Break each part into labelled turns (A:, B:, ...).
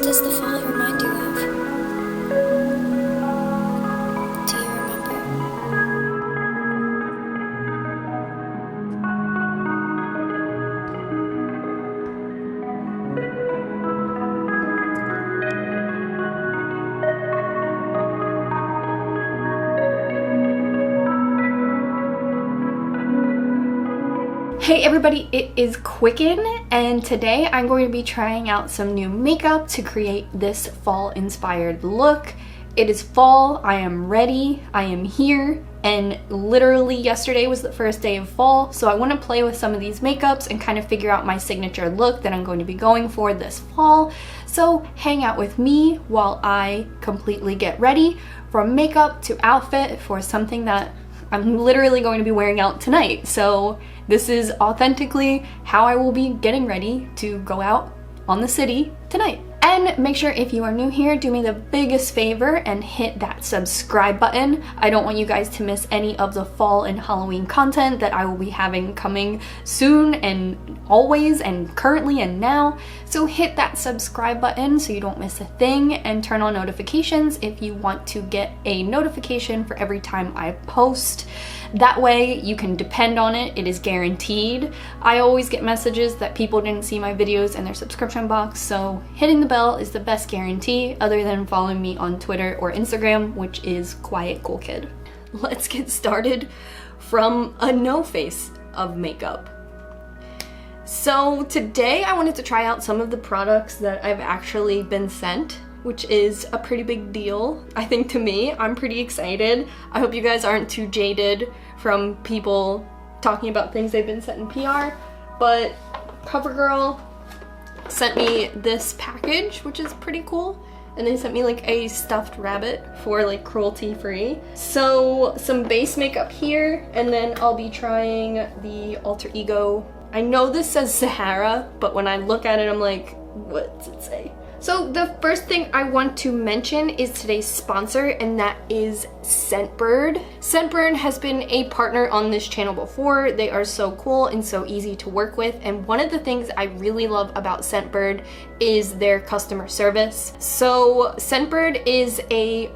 A: does the fall remind you of? Do you remember?
B: Hey everybody, it is Qcknd, and today I'm going to be trying out some new makeup to create this fall inspired look. It is fall, I am ready, I am here, and literally yesterday was the first day of fall, so I want to play with some of these makeups and kind of figure out my signature look that I'm going to be going for this fall. So hang out with me while I completely get ready from makeup to outfit for something that I'm literally going to be wearing out tonight. So this is authentically how I will be getting ready to go out on the city tonight. And make sure if you are new here, do me the biggest favor and hit that subscribe button. I don't want you guys to miss any of the fall and Halloween content that I will be having coming soon and always and currently and now. So hit that subscribe button so you don't miss a thing, and turn on notifications if you want to get a notification for every time I post. That way you can depend on it. It is guaranteed. I always get messages that people didn't see my videos in their subscription box, so hitting the bell is the best guarantee, other than following me on Twitter or Instagram, which is Qcknd. Let's get started from a no face of makeup. So today I wanted to try out some of the products that I've actually been sent, which is a pretty big deal, I think, to me. I'm pretty excited. I hope you guys aren't too jaded from people talking about things they've been sent in PR, but Covergirl sent me this package, which is pretty cool, and they sent me like a stuffed rabbit for like cruelty free. So some base makeup here, and then I'll be trying the alter ego. I know this says Saraha, but when I look at it I'm like, what does it say? So the first thing I want to mention is today's sponsor, and that is Scentbird. Scentbird has been a partner on this channel before. They are so cool and so easy to work with, and one of the things I really love about Scentbird is their customer service. So Scentbird is a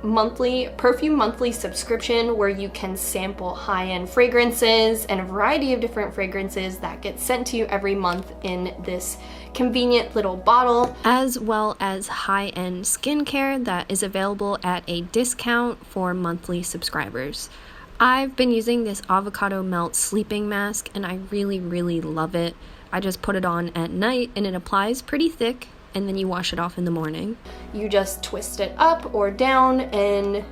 B: perfume monthly subscription where you can sample high-end fragrances and a variety of different fragrances that get sent to you every month in this convenient little bottle, as well as high-end skincare that is available at a discount for monthly subscribers. I've been using this avocado melt sleeping mask and I really love it. I just put it on at night and it applies pretty thick, and then you wash it off in the morning. You just twist it up or down and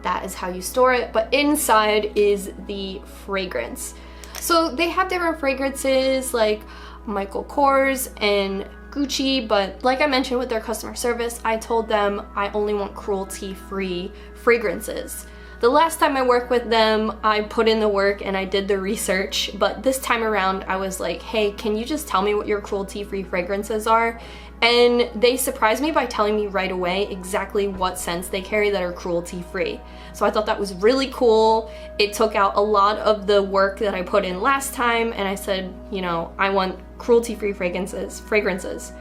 B: that is how you store it, but inside is the fragrance. So they have different fragrances like Michael Kors and Gucci, but like I mentioned with their customer service, I told them I only want cruelty-free fragrances. The last time I worked with them, I put in the work and I did the research, but this time around I was like, hey, can you just tell me what your cruelty-free fragrances are? And they surprised me by telling me right away exactly what scents they carry that are cruelty-free. So I thought that was really cool. It took out a lot of the work that I put in last time, and I said, you know, I want cruelty-free fragrances.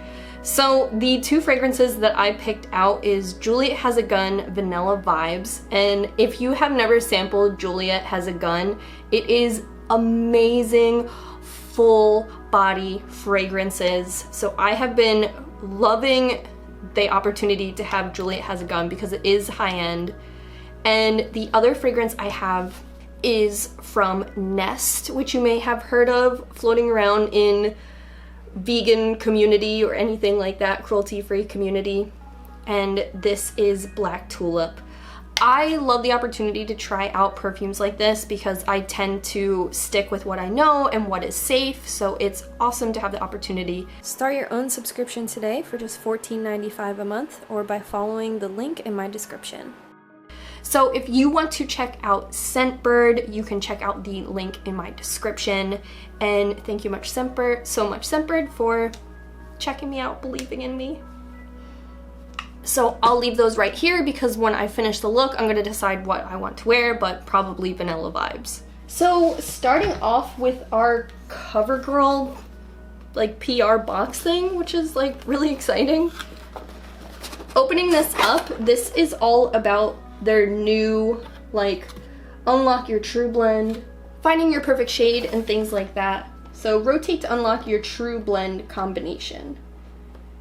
B: So the two fragrances that I picked out is Juliet Has a Gun Vanilla Vibes, and if you have never sampled Juliet Has a Gun, it is amazing full body fragrances. So I have been loving the opportunity to have Juliet Has a Gun because it is high-end. And the other fragrance I have is from Nest, which you may have heard of floating around in vegan community or anything like that, cruelty-free community. And this is Black Tulip. I love the opportunity to try out perfumes like this because I tend to stick with what I know and what is safe, so it's awesome to have the opportunity. Start your own subscription today for just $14.95 a month, or by following the link in my description. So if you want to check out Scentbird, you can check out the link in my description. And thank you so much Scentbird for checking me out, believing in me. So I'll leave those right here because when I finish the look, I'm going to decide what I want to wear, but probably vanilla vibes. So starting off with our Covergirl like PR box thing, which is like really exciting. Opening this up, this is all about their new, like, unlock your TruBlend, finding your perfect shade, and things like that. So rotate to unlock your TruBlend combination.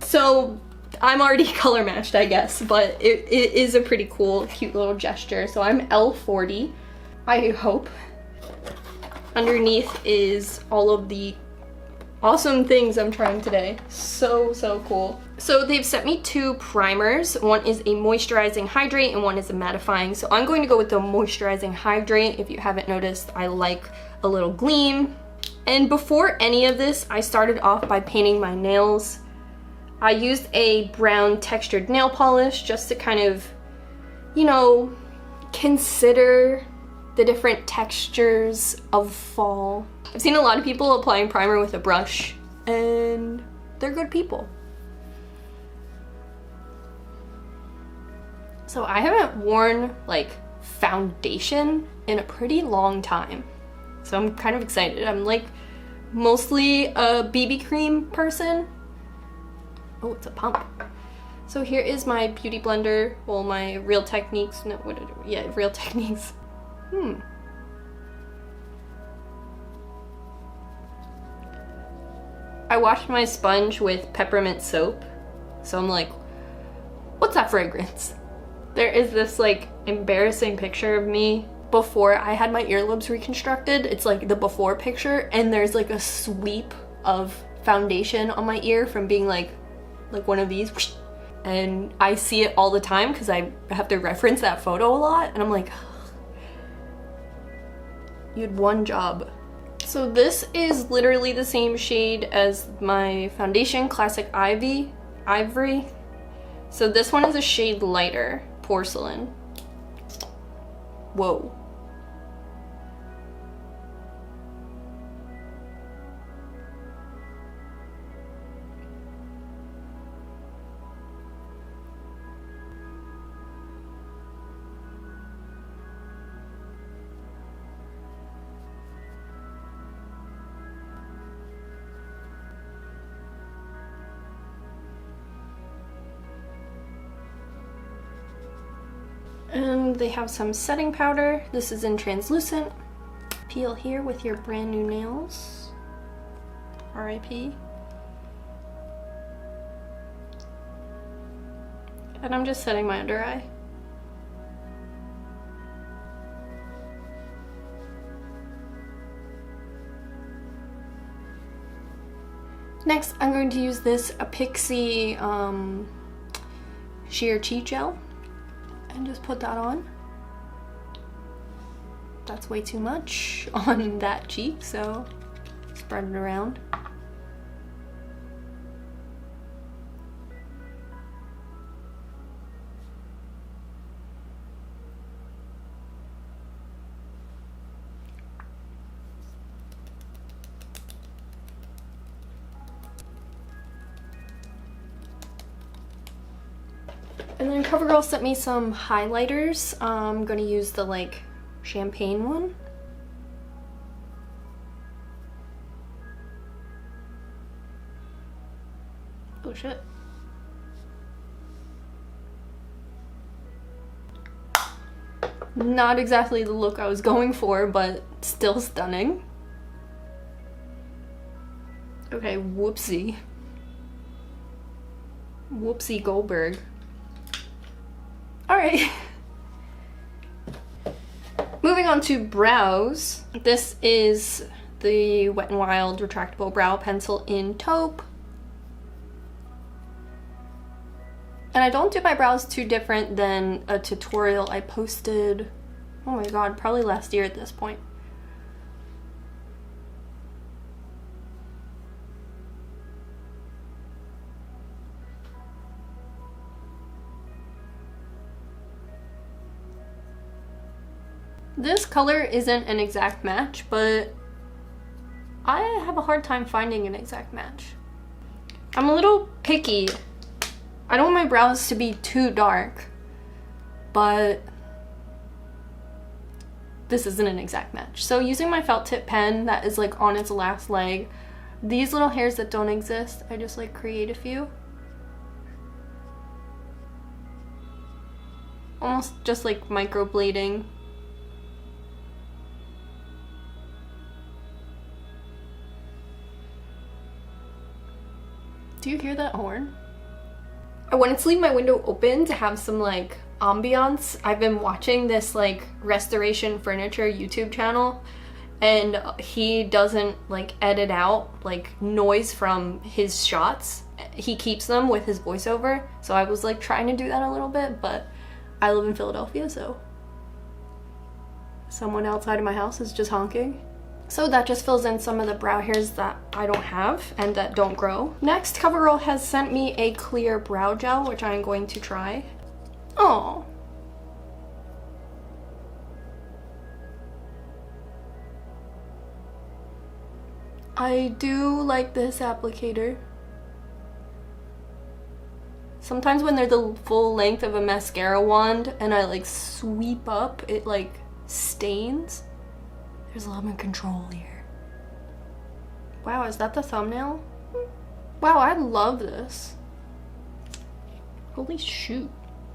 B: So I'm already color matched, I guess, but it is a pretty cool, cute little gesture. So I'm L40, I hope. Underneath is all of the awesome things I'm trying today. So cool. So they've sent me 2 primers. One is a moisturizing hydrate and one is a mattifying. So I'm going to go with the moisturizing hydrate. If you haven't noticed, I like a little gleam. And before any of this, I started off by painting my nails. I used a brown textured nail polish just to kind of, you know, consider the different textures of fall. I've seen a lot of people applying primer with a brush, and they're good people. So I haven't worn like foundation in a pretty long time. So I'm kind of excited. I'm like mostly a BB cream person. Oh, it's a pump. So here is my beauty blender. Well, my Real Techniques, no, what did it, yeah, Real Techniques. I washed my sponge with peppermint soap. So I'm like, what's that fragrance? There is this like embarrassing picture of me before I had my earlobes reconstructed. It's like the before picture, and there's like a sweep of foundation on my ear from being like one of these, and I see it all the time because I have to reference that photo a lot, and I'm like, you had one job. So this is literally the same shade as my foundation, Classic Ivory. So this one is a shade lighter, Porcelain. Whoa. And they have some setting powder. This is in translucent. Peel here with your brand new nails. RIP. And I'm just setting my under eye. Next, I'm going to use this Pixi Sheer Cheat Gel. And just put that on. That's way too much on that cheek, so spread it around. And then Covergirl sent me some highlighters. I'm gonna use the like champagne one. Oh shit. Not exactly the look I was going for, but still stunning. Okay, whoopsie. Whoopsie Goldberg. Alright. Moving on to brows. This is the Wet n Wild retractable brow pencil in taupe. And I don't do my brows too different than a tutorial I posted, oh my god, probably last year at this point. This color isn't an exact match, but I have a hard time finding an exact match. I'm a little picky. I don't want my brows to be too dark, but this isn't an exact match. So using my felt tip pen that is like on its last leg, these little hairs that don't exist, I just like create a few. Almost just like microblading. Do you hear that horn? I wanted to leave my window open to have some like ambiance. I've been watching this like restoration furniture YouTube channel, and he doesn't like edit out like noise from his shots. He keeps them with his voiceover. So I was like trying to do that a little bit, but I live in Philadelphia, so someone outside of my house is just honking. So that just fills in some of the brow hairs that I don't have and that don't grow. Next, Covergirl has sent me a clear brow gel, which I am going to try. Oh. I do like this applicator. Sometimes when they're the full length of a mascara wand and I like sweep up, it like stains. There's lemon control here. Wow, is that the thumbnail? Wow, I love this. Holy shoot.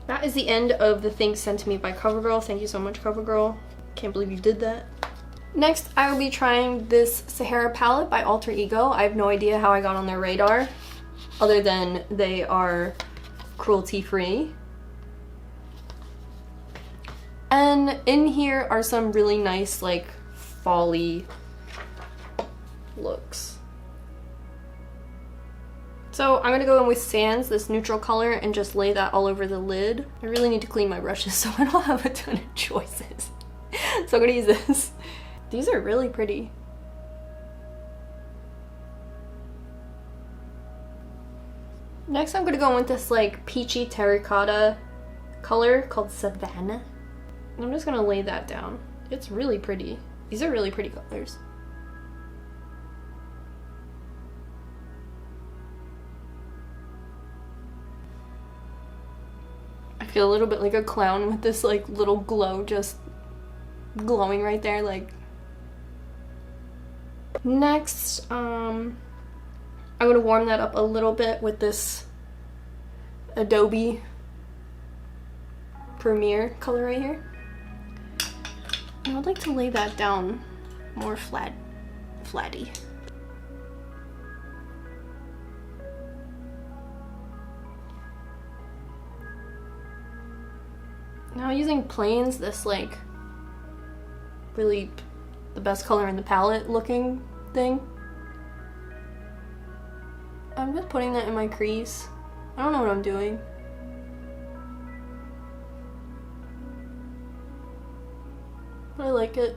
B: That is the end of the things sent to me by Covergirl. Thank you so much, Covergirl. Can't believe you did that. Next, I will be trying this Saraha palette by Alter Ego. I have no idea how I got on their radar, other than they are cruelty-free. And in here are some really nice, like, fall-y looks. So I'm gonna go in with Sans, this neutral color, and just lay that all over the lid. I really need to clean my brushes so I don't have a ton of choices. So I'm gonna use this. These are really pretty. Next I'm gonna go in with this like peachy terracotta color called Savannah. I'm just gonna lay that down. It's really pretty. These are really pretty colors. I feel a little bit like a clown with this like little glow just glowing right there, like. Next, I'm gonna warm that up a little bit with this Adobe Premiere color right here. And I'd like to lay that down more flatty. Now using Plains, this like really the best color in the palette looking thing. I'm just putting that in my crease. I don't know what I'm doing. But I like it.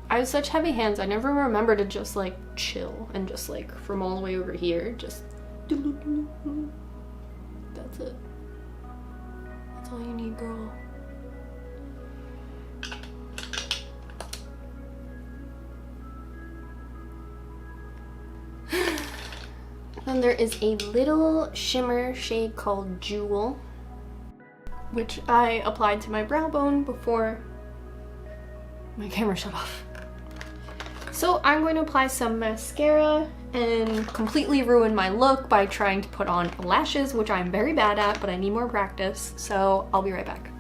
B: I have such heavy hands, I never remember to just like chill and just like from all the way over here, just that's it. That's all you need, girl. Then there is a little shimmer shade called Jewel, which I applied to my brow bone before my camera shut off. So I'm going to apply some mascara and completely ruin my look by trying to put on lashes, which I'm very bad at, but I need more practice, so I'll be right back.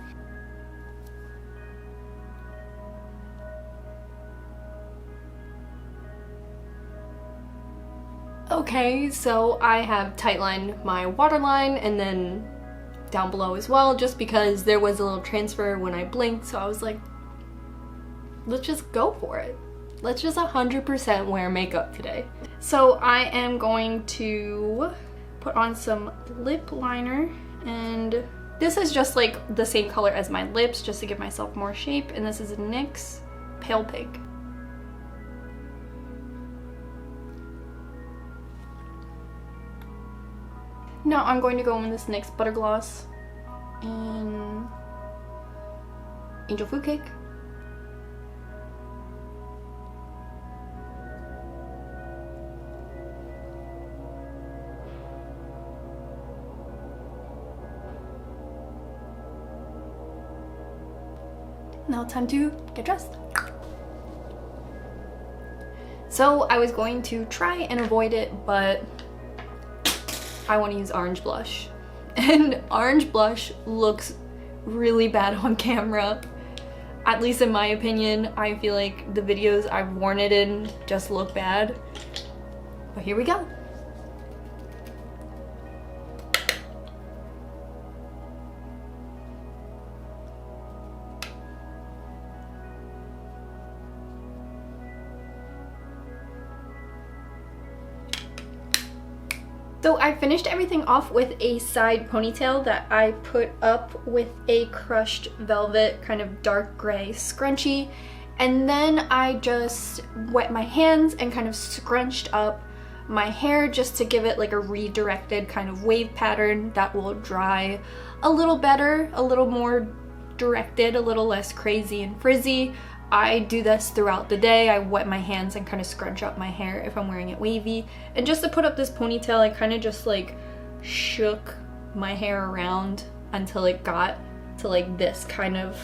B: Okay, so I have tightlined my waterline and then down below as well, just because there was a little transfer when I blinked, so I was like, let's just go for it. Let's just 100% wear makeup today. So I am going to put on some lip liner, and this is just like the same color as my lips just to give myself more shape, and this is NYX Pale Pink. Now I'm going to go in this NYX Butter Gloss in Angel Food Cake. Now time to get dressed. So I was going to try and avoid it, but I want to use orange blush. And orange blush looks really bad on camera. At least in my opinion. I feel like the videos I've worn it in just look bad. But here we go. So I finished everything off with a side ponytail that I put up with a crushed velvet kind of dark gray scrunchie, and then I just wet my hands and kind of scrunched up my hair just to give it like a redirected kind of wave pattern that will dry a little better, a little more directed, a little less crazy and frizzy. I do this throughout the day. I wet my hands and kind of scrunch up my hair if I'm wearing it wavy. And just to put up this ponytail, I kind of just like shook my hair around until it got to like this kind of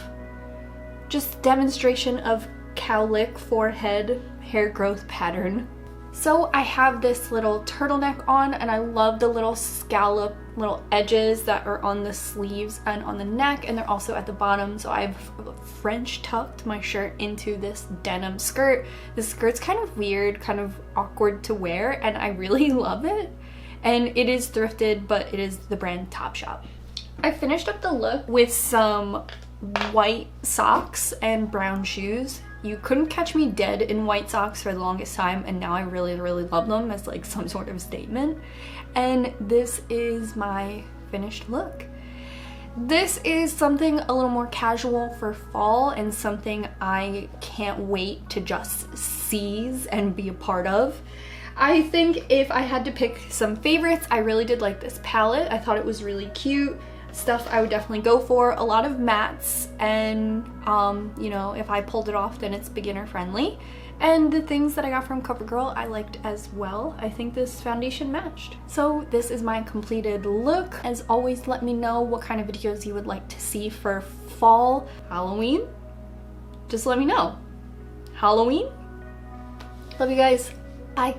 B: just demonstration of cowlick forehead hair growth pattern. So I have this little turtleneck on, and I love the little scallop little edges that are on the sleeves and on the neck, and they're also at the bottom. So I've French tucked my shirt into this denim skirt. This skirt's kind of weird, kind of awkward to wear, and I really love it. And it is thrifted, but it is the brand Topshop. I finished up the look with some white socks and brown shoes. You couldn't catch me dead in white socks for the longest time, and now I really love them as like some sort of statement. And this is my finished look. This is something a little more casual for fall, and something I can't wait to just seize and be a part of. I think if I had to pick some favorites, I really did like this palette. I thought it was really cute. Stuff I would definitely go for. A lot of mattes, and you know, if I pulled it off then it's beginner friendly. And the things that I got from Covergirl I liked as well. I think this foundation matched. So this is my completed look. As always, let me know what kind of videos you would like to see for fall, Halloween. Just let me know. Halloween. Love you guys. Bye.